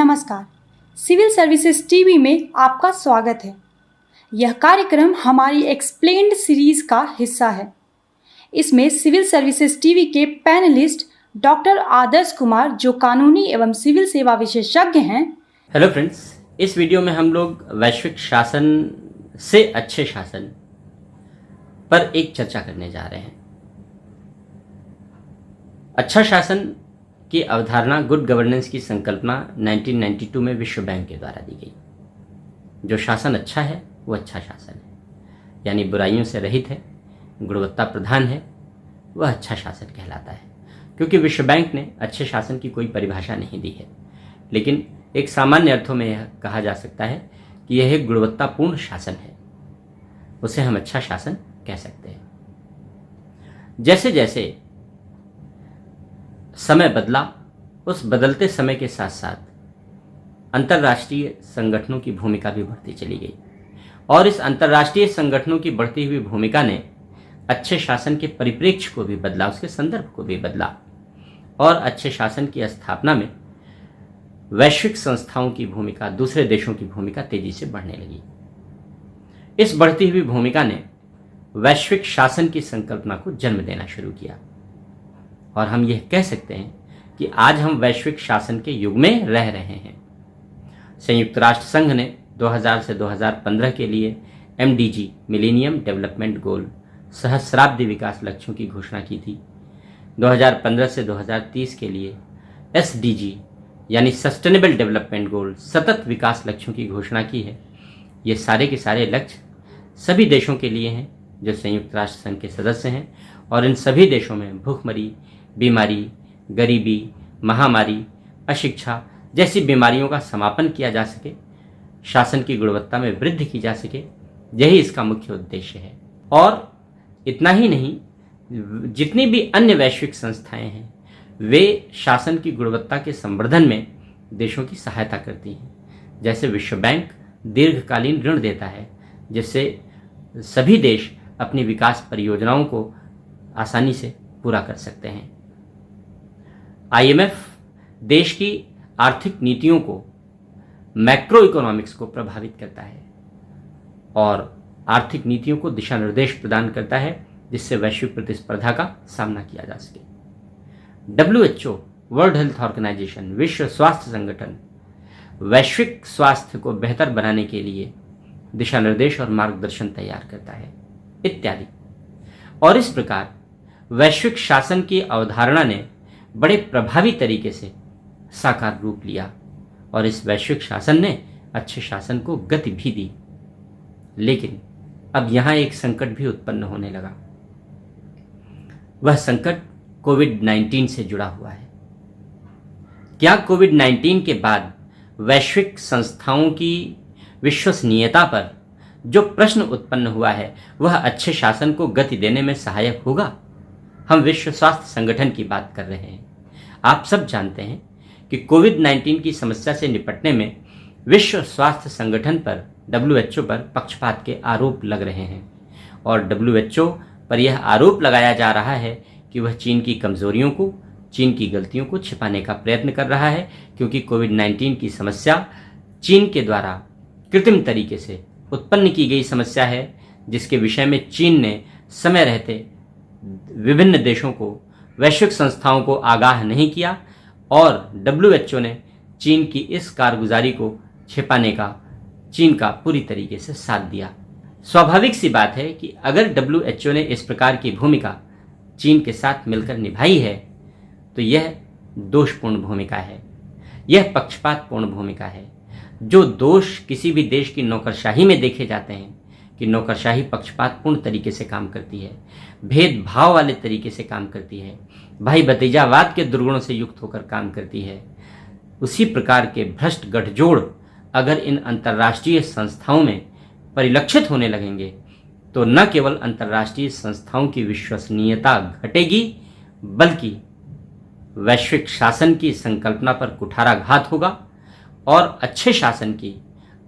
नमस्कार। Civil services TV में आपका स्वागत है। यह कार्यक्रम हमारी एक्सप्लेन्ड सीरीज का हिस्सा है। इसमें सिविल सर्विसेज टीवी के पैनलिस्ट डॉक्टर आदर्श कुमार, जो कानूनी एवं सिविल सेवा विशेषज्ञ हैं। हेलो फ्रेंड्स, इस वीडियो में हम लोग वैश्विक शासन से अच्छे शासन पर एक चर्चा करने जा रहे हैं। अच्छा शासन की अवधारणा, गुड गवर्नेंस की संकल्पना 1992 में विश्व बैंक के द्वारा दी गई। जो शासन अच्छा है वो अच्छा शासन है, यानी बुराइयों से रहित है, गुणवत्ता प्रधान है, वह अच्छा शासन कहलाता है। क्योंकि विश्व बैंक ने अच्छे शासन की कोई परिभाषा नहीं दी है, लेकिन एक सामान्य अर्थों में यह कहा जा सकता है कि यह एक गुणवत्तापूर्ण शासन है, उसे हम अच्छा शासन कह सकते हैं। जैसे जैसे समय बदला, उस बदलते समय के साथ साथ अंतर्राष्ट्रीय संगठनों की भूमिका भी बढ़ती चली गई, और इस अंतर्राष्ट्रीय संगठनों की बढ़ती हुई भूमिका ने अच्छे शासन के परिप्रेक्ष्य को भी बदला, उसके संदर्भ को भी बदला, और अच्छे शासन की स्थापना में वैश्विक संस्थाओं की भूमिका, दूसरे देशों की भूमिका तेजी से बढ़ने लगी। इस बढ़ती हुई भूमिका ने वैश्विक शासन की संकल्पना को जन्म देना शुरू किया, और हम यह कह सकते हैं कि आज हम वैश्विक शासन के युग में रह रहे हैं। संयुक्त राष्ट्र संघ ने 2000 से 2015 के लिए MDG, मिलेनियम डेवलपमेंट गोल, सहस्राब्दी विकास लक्ष्यों की घोषणा की थी। 2015 से 2030 के लिए SDG यानी सस्टेनेबल डेवलपमेंट गोल, सतत विकास लक्ष्यों की घोषणा की है। ये सारे के सारे लक्ष्य सभी देशों के लिए हैं जो संयुक्त राष्ट्र संघ के सदस्य हैं, और इन सभी देशों में भूखमरी, बीमारी, गरीबी, महामारी, अशिक्षा जैसी बीमारियों का समापन किया जा सके, शासन की गुणवत्ता में वृद्धि की जा सके, यही इसका मुख्य उद्देश्य है। और इतना ही नहीं, जितनी भी अन्य वैश्विक संस्थाएं हैं वे शासन की गुणवत्ता के संवर्धन में देशों की सहायता करती हैं। जैसे विश्व बैंक दीर्घकालीन ऋण देता है, जिससे सभी देश अपनी विकास परियोजनाओं को आसानी से पूरा कर सकते हैं। IMF देश की आर्थिक नीतियों को, मैक्रो इकोनॉमिक्स को प्रभावित करता है और आर्थिक नीतियों को दिशा निर्देश प्रदान करता है, जिससे वैश्विक प्रतिस्पर्धा का सामना किया जा सके। WHO, वर्ल्ड हेल्थ ऑर्गेनाइजेशन, विश्व स्वास्थ्य संगठन वैश्विक स्वास्थ्य को बेहतर बनाने के लिए दिशा निर्देश और मार्गदर्शन तैयार करता है, इत्यादि। और इस प्रकार वैश्विक शासन की अवधारणा ने बड़े प्रभावी तरीके से साकार रूप लिया, और इस वैश्विक शासन ने अच्छे शासन को गति भी दी। लेकिन अब यहां एक संकट भी उत्पन्न होने लगा। वह संकट कोविड-19 से जुड़ा हुआ है। क्या कोविड-19 के बाद वैश्विक संस्थाओं की विश्वसनीयता पर जो प्रश्न उत्पन्न हुआ है वह अच्छे शासन को गति देने में सहायक होगा? हम विश्व स्वास्थ्य संगठन की बात कर रहे हैं। आप सब जानते हैं कि कोविड-19 की समस्या से निपटने में विश्व स्वास्थ्य संगठन पर, WHO पर पक्षपात के आरोप लग रहे हैं, और WHO पर यह आरोप लगाया जा रहा है कि वह चीन की कमजोरियों को, चीन की गलतियों को छिपाने का प्रयत्न कर रहा है, क्योंकि कोविड-19 की समस्या चीन के द्वारा कृत्रिम तरीके से उत्पन्न की गई समस्या है, जिसके विषय में चीन ने समय रहते विभिन्न देशों को, वैश्विक संस्थाओं को आगाह नहीं किया, और WHO ने चीन की इस कारगुजारी को छिपाने का चीन का पूरी तरीके से साथ दिया। स्वाभाविक सी बात है कि अगर WHO ने इस प्रकार की भूमिका चीन के साथ मिलकर निभाई है तो यह दोषपूर्ण भूमिका है, यह पक्षपातपूर्ण भूमिका है। जो दोष किसी भी देश की नौकरशाही में देखे जाते हैं कि नौकरशाही पक्षपातपूर्ण तरीके से काम करती है, भेदभाव वाले तरीके से काम करती है, भाई भतीजावाद के दुर्गुणों से युक्त होकर काम करती है, उसी प्रकार के भ्रष्ट गठजोड़ अगर इन अंतर्राष्ट्रीय संस्थाओं में परिलक्षित होने लगेंगे तो न केवल अंतर्राष्ट्रीय संस्थाओं की विश्वसनीयता घटेगी, बल्कि वैश्विक शासन की संकल्पना पर कुठाराघात होगा, और अच्छे शासन की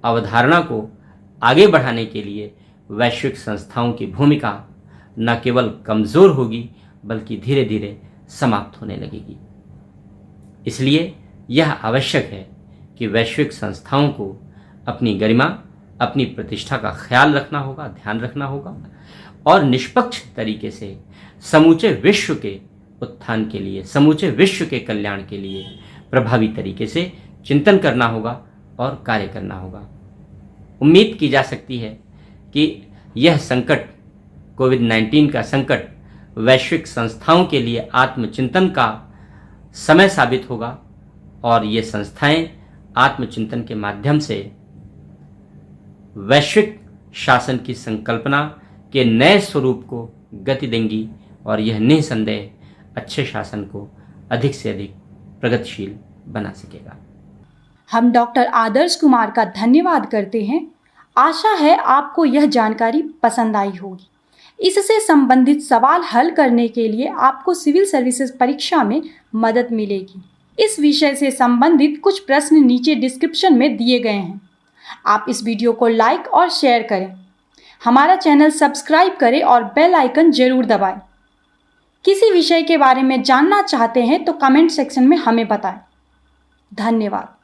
अवधारणा को आगे बढ़ाने के लिए वैश्विक संस्थाओं की भूमिका न केवल कमज़ोर होगी बल्कि धीरे धीरे समाप्त होने लगेगी। इसलिए यह आवश्यक है कि वैश्विक संस्थाओं को अपनी गरिमा, अपनी प्रतिष्ठा का ख्याल रखना होगा, ध्यान रखना होगा और निष्पक्ष तरीके से समूचे विश्व के उत्थान के लिए, समूचे विश्व के कल्याण के लिए प्रभावी तरीके से चिंतन करना होगा और कार्य करना होगा। उम्मीद की जा सकती है कि यह संकट, कोविड-19 का संकट, वैश्विक संस्थाओं के लिए आत्मचिंतन का समय साबित होगा और ये संस्थाएं आत्मचिंतन के माध्यम से वैश्विक शासन की संकल्पना के नए स्वरूप को गति देंगी और यह निसंदेह अच्छे शासन को अधिक से अधिक प्रगतिशील बना सकेगा। हम डॉक्टर आदर्श कुमार का धन्यवाद करते हैं। आशा है आपको यह जानकारी पसंद आई होगी। इससे संबंधित सवाल हल करने के लिए आपको सिविल सर्विसेज परीक्षा में मदद मिलेगी। इस विषय से संबंधित कुछ प्रश्न नीचे डिस्क्रिप्शन में दिए गए हैं। आप इस वीडियो को लाइक और शेयर करें, हमारा चैनल सब्सक्राइब करें और बेल आइकन जरूर दबाएं। किसी विषय के बारे में जानना चाहते हैं तो कमेंट सेक्शन में हमें बताएं। धन्यवाद।